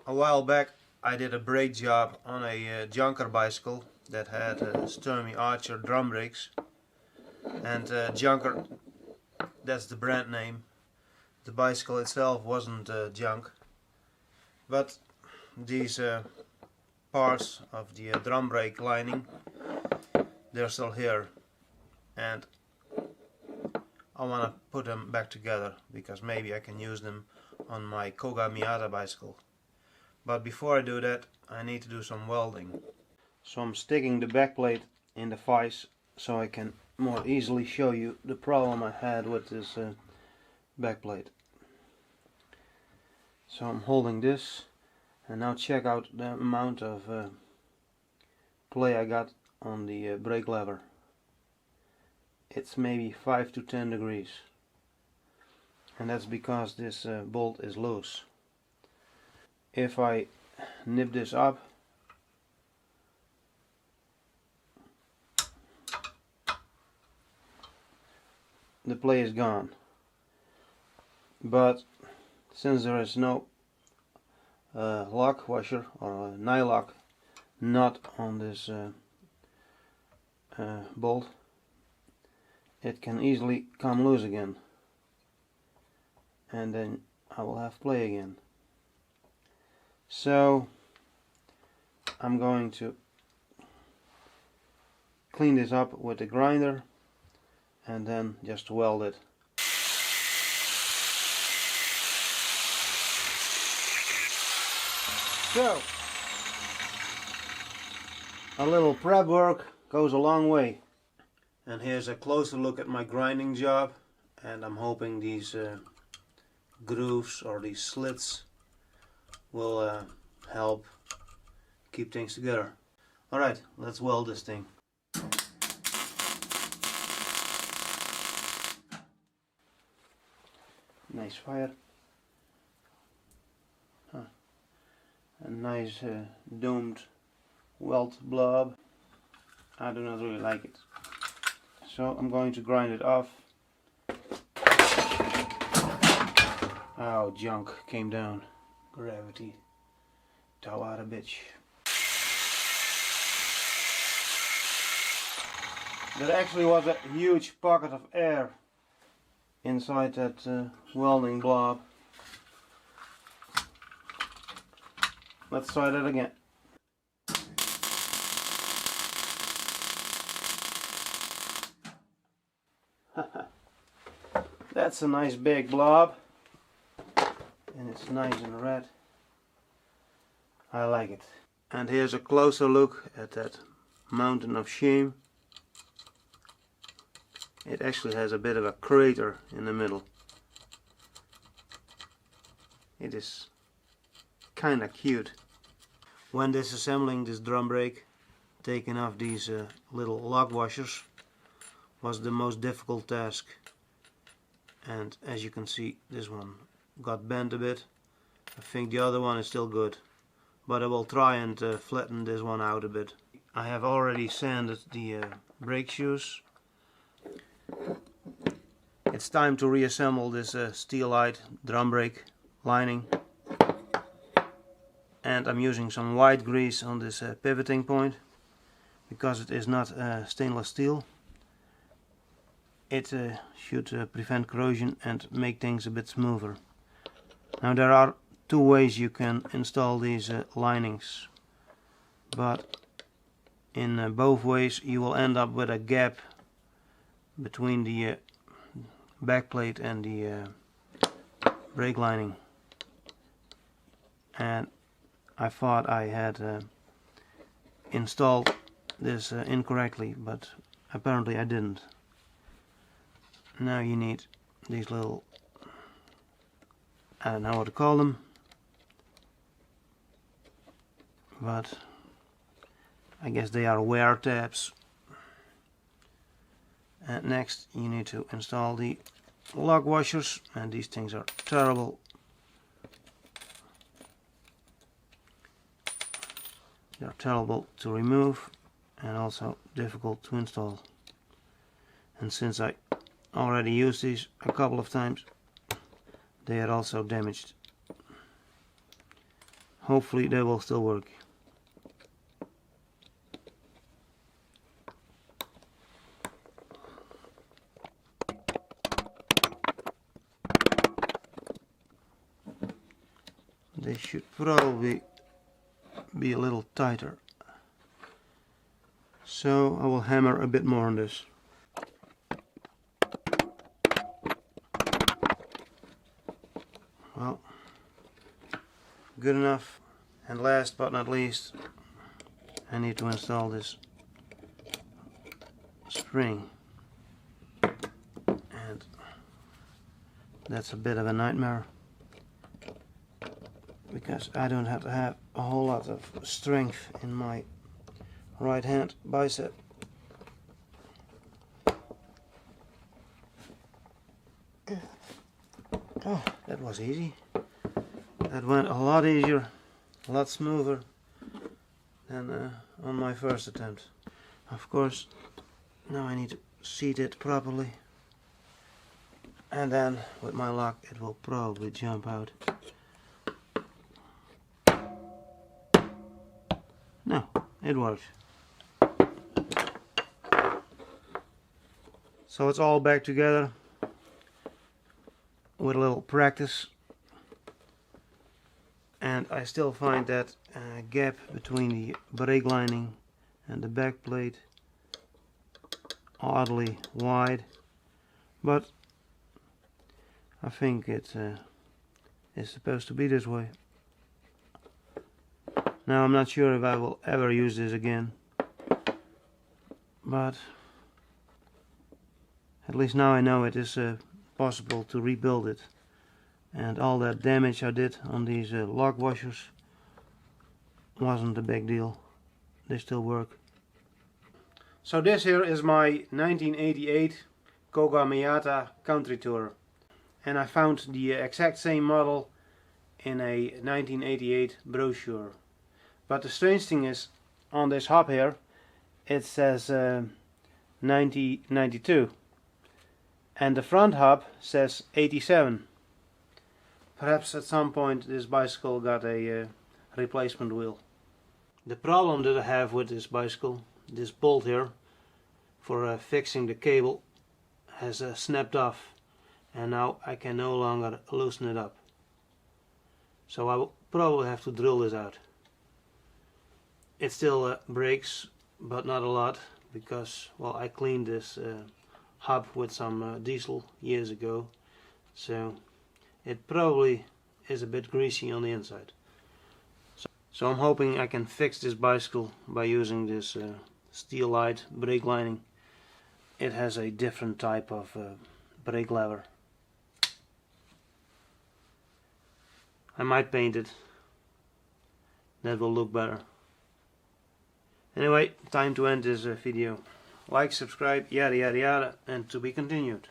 A while back I did a brake job on a junker bicycle that had Sturmey Archer drum brakes, and junker, that's the brand name. The bicycle itself wasn't junk, but these parts of the drum brake lining, they're still here, and I want to put them back together because maybe I can use them on my Koga Miata bicycle. But before I do that, I need to do some welding. So I'm sticking the backplate in the vise so I can more easily show you the problem I had with this backplate. So I'm holding this, and now check out the amount of play I got on the brake lever. It's maybe 5 to 10 degrees, and that's because this bolt is loose. If I nip this up, the play is gone. But since there is no lock washer or nylock nut on this bolt, it can easily come loose again, and then I will have play again. So I'm going to clean this up with the grinder and then just weld it. So a little prep work goes a long way. And here's a closer look at my grinding job, and I'm hoping these grooves or these slits will help keep things together. Alright, let's weld this thing. Nice fire. A nice domed weld blob. I do not really like it. So I'm going to grind it off. Oh, junk came down. Gravity. Tawara bitch. There actually was a huge pocket of air inside that welding blob. Let's try that again. That's a nice big blob, and it's nice and red. I like it. And here's a closer look at that mountain of shame. It actually has a bit of a crater in the middle. It is kinda cute. When disassembling this drum brake, taking off these little lock washers was the most difficult task. And as you can see, this one got bent a bit. I think the other one is still good, but I will try and flatten this one out a bit. I have already sanded the brake shoes. It's time to reassemble this Steelite drum brake lining, and I'm using some white grease on this pivoting point because it is not stainless steel. It should prevent corrosion and make things a bit smoother. Now there are two ways you can install these linings, but in both ways you will end up with a gap between the backplate and the brake lining. And I thought I had installed this incorrectly, but apparently I didn't. Now you need these little, I don't know what to call them, but I guess they are wear tabs. And next you need to install the lock washers, and these things are terrible. They're terrible to remove and also difficult to install. And since I already used these a couple of times, they are also damaged. hopefully they will still work. They should probably be a little tighter. So I will hammer a bit more on this. Well, good enough. And last but not least, I need to install this spring. And that's a bit of a nightmare, because I don't have to have a whole lot of strength in my right hand bicep. Oh, that was easy. That went a lot easier, a lot smoother than on my first attempt. Of course, now I need to seat it properly, and then with my luck it will probably jump out. No, it works. So it's all back together with a little practice, and I still find that gap between the brake lining and the back plate oddly wide, but I think it is supposed to be this way. Now I'm not sure if I will ever use this again, but at least now I know it is possible to rebuild it, and all that damage I did on these lock washers wasn't a big deal. They still work. So this here is my 1988 Koga Miata Country Tourer, and I found the exact same model in a 1988 brochure. But the strange thing is, on this hub here it says 1992, and the front hub says 87. Perhaps at some point this bicycle got a replacement wheel. The problem that I have with this bicycle, this bolt here for fixing the cable, has snapped off, and now I can no longer loosen it up. So I will probably have to drill this out. It still breaks, but not a lot, because, well, I cleaned this hub with some diesel years ago, so it probably is a bit greasy on the inside. So I'm hoping I can fix this bicycle by using this Steelite brake lining. It has a different type of brake lever. I might paint it. That will look better. Anyway, time to end this video. Like, subscribe, yada yada yada, and to be continued.